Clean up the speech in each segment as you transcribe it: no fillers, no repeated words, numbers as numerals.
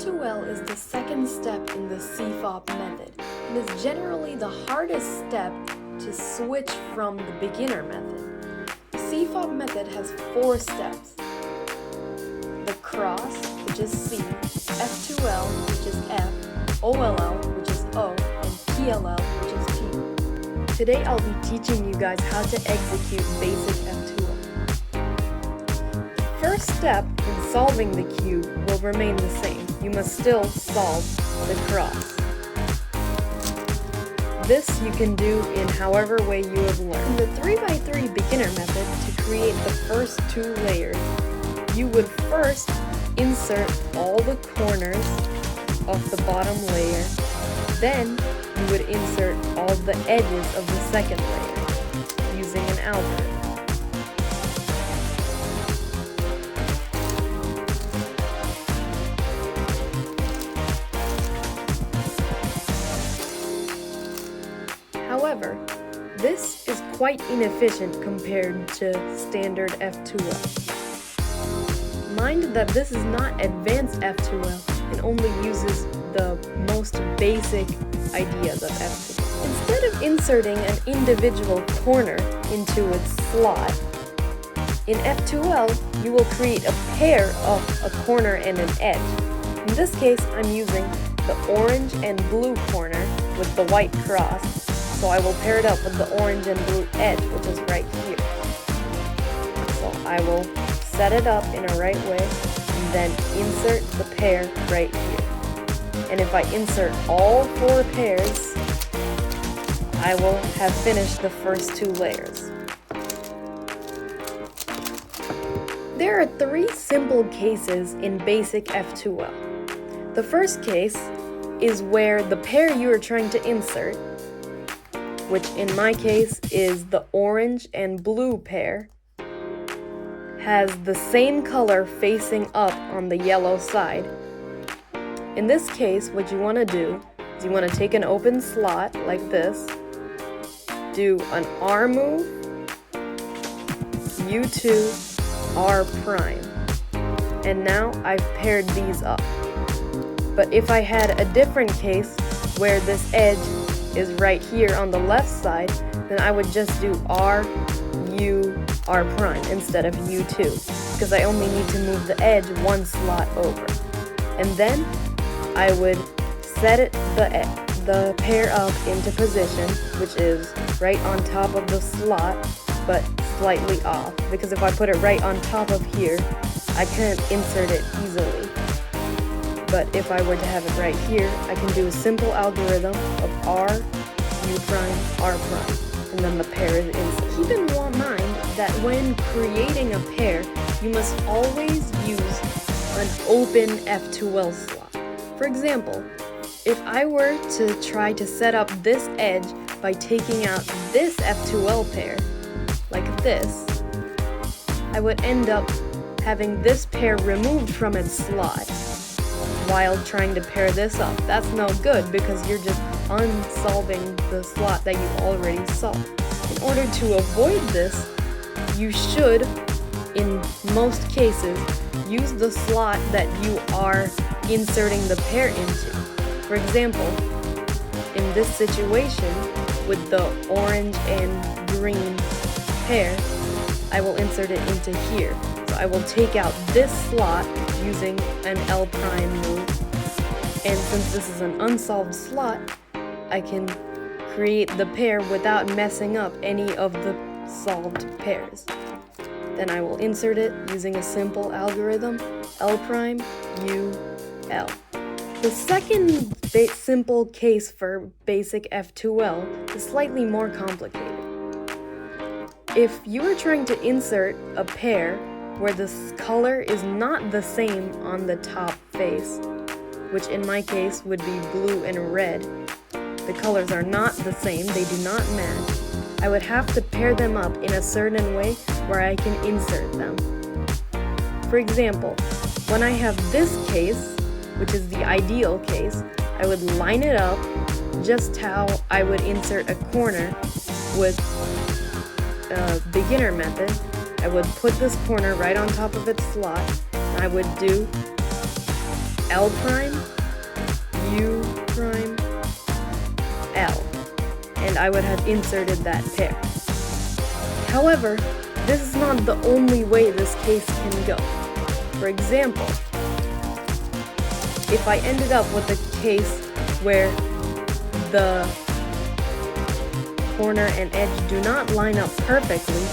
F2L is the second step in the CFOP method and is generally the hardest step to switch from the beginner method. The CFOP method has 4 steps: the cross, which is C, F2L, which is F, OLL, which is O, and PLL, which is P. Today I'll be teaching you guys how to execute basic F2L. First step in solving the cube will remain the same. You must still solve the cross. This you can do in however way you have learned. In the 3x3 beginner method, to create the first 2 layers, you would first insert all the corners of the bottom layer. Then you would insert all the edges of the second layer using an algorithm. However, this is quite inefficient compared to standard F2L. Mind that this is not advanced F2L and only uses the most basic ideas of F2L. Instead of inserting an individual corner into its slot, in F2L you will create a pair of a corner and an edge. In this case, I'm using the orange and blue corner with the white cross. So I will pair it up with the orange and blue edge, which is right here. So I will set it up in a right way and then insert the pair right here. And if I insert all 4 pairs, I will have finished the first 2 layers. There are 3 simple cases in basic F2L. The first case is where the pair you are trying to insert, which in my case is the orange and blue pair, has the same color facing up on the yellow side. In this case, what you want to do is you want to take an open slot like this, do an R move, U2, R prime, and now I've paired these up. But if I had a different case where this edge is right here on the left side, then I would just do R, U, R prime instead of U2, because I only need to move the edge 1 slot over. And then I would set it, the pair up into position, which is right on top of the slot, but slightly off, because if I put it right on top of here, I can't insert it easily. But if I were to have it right here, I can do a simple algorithm of R, U prime, R prime, and then the pair is inserted. Keep in mind that when creating a pair, you must always use an open F2L slot. For example, if I were to try to set up this edge by taking out this F2L pair, like this, I would end up having this pair removed from its slot while trying to pair this up. That's no good because you're just unsolving the slot that you already solved. In order to avoid this, you should, in most cases, use the slot that you are inserting the pair into. For example, in this situation, with the orange and green pair, I will insert it into here. So I will take out this slot using an L prime move, and since this is an unsolved slot, I can create the pair without messing up any of the solved pairs. Then I will insert it using a simple algorithm, L prime, U, L. The second simple case for basic F2L is slightly more complicated. If you are trying to insert a pair where the color is not the same on the top face, which in my case would be blue and red, the colors are not the same, they do not match, I would have to pair them up in a certain way where I can insert them. For example, when I have this case, which is the ideal case, I would line it up just how I would insert a corner with a beginner method. I would put this corner right on top of its slot, and I would do L prime, U prime, L, and I would have inserted that pair. However, this is not the only way this case can go. For example, if I ended up with a case where the corner and edge do not line up perfectly,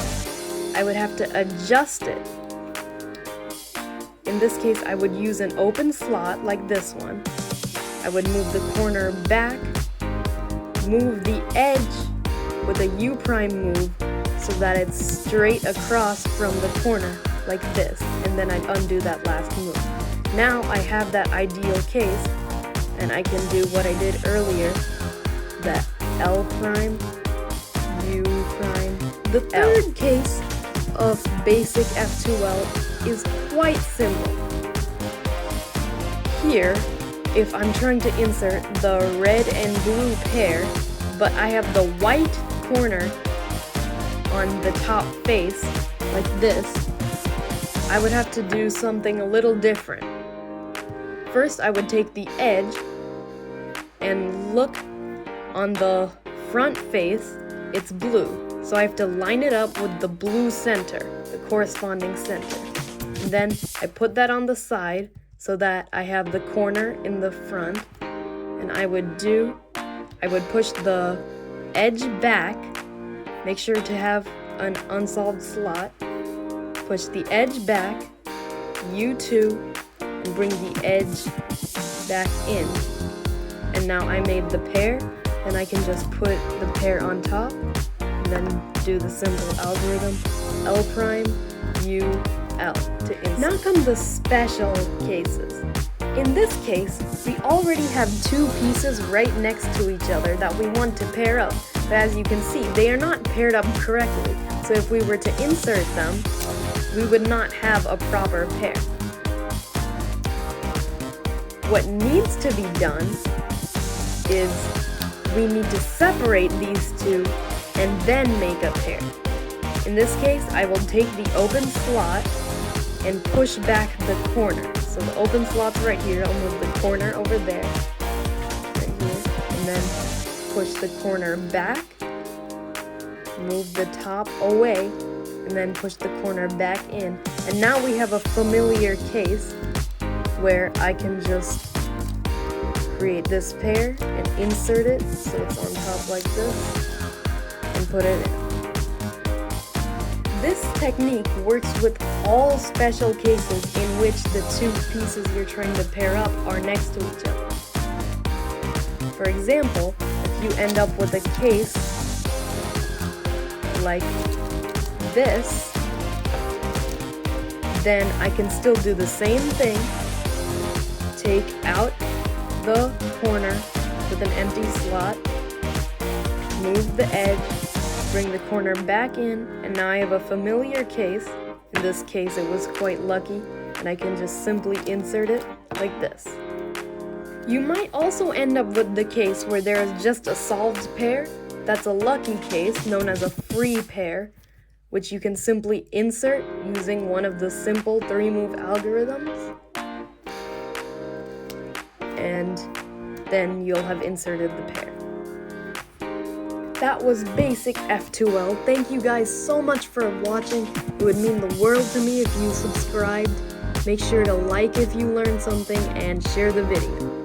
I would have to adjust it. In this case, I would use an open slot like this one. I would move the corner back, move the edge with a U prime move so that it's straight across from the corner like this, and then I'd undo that last move. Now I have that ideal case, and I can do what I did earlier, that L prime, U prime. The third case of basic F2L is quite simple. Here, if I'm trying to insert the red and blue pair, but I have the white corner on the top face, like this, I would have to do something a little different. First, I would take the edge and look on the front face, it's blue. So I have to line it up with the blue center, the corresponding center. And then I put that on the side so that I have the corner in the front. And I would push the edge back, make sure to have an unsolved slot, push the edge back, U2, and bring the edge back in. And now I made the pair, and I can just put the pair on top, and then do the simple algorithm, L prime, U, L to insert. Now come the special cases. In this case, we already have two pieces right next to each other that we want to pair up. But as you can see, they are not paired up correctly. So if we were to insert them, we would not have a proper pair. What needs to be done is we need to separate these two and then make a pair. In this case, I will take the open slot and push back the corner. So the open slot's right here, I'll move the corner over there, right here, and then push the corner back, move the top away, and then push the corner back in. And now we have a familiar case where I can just create this pair and insert it so it's on top like this and put it in. This technique works with all special cases in which the two pieces you're trying to pair up are next to each other. For example, if you end up with a case like this, then I can still do the same thing, take out the corner with an empty slot, move the edge, bring the corner back in, and now I have a familiar case. In this case, it was quite lucky, and I can just simply insert it like this. You might also end up with the case where there is just a solved pair. That's a lucky case, known as a free pair, which you can simply insert using one of the simple 3-move algorithms. And then you'll have inserted the pair. That was basic F2L. Thank you guys so much for watching. It would mean the world to me if you subscribed. Make sure to like if you learned something and share the video.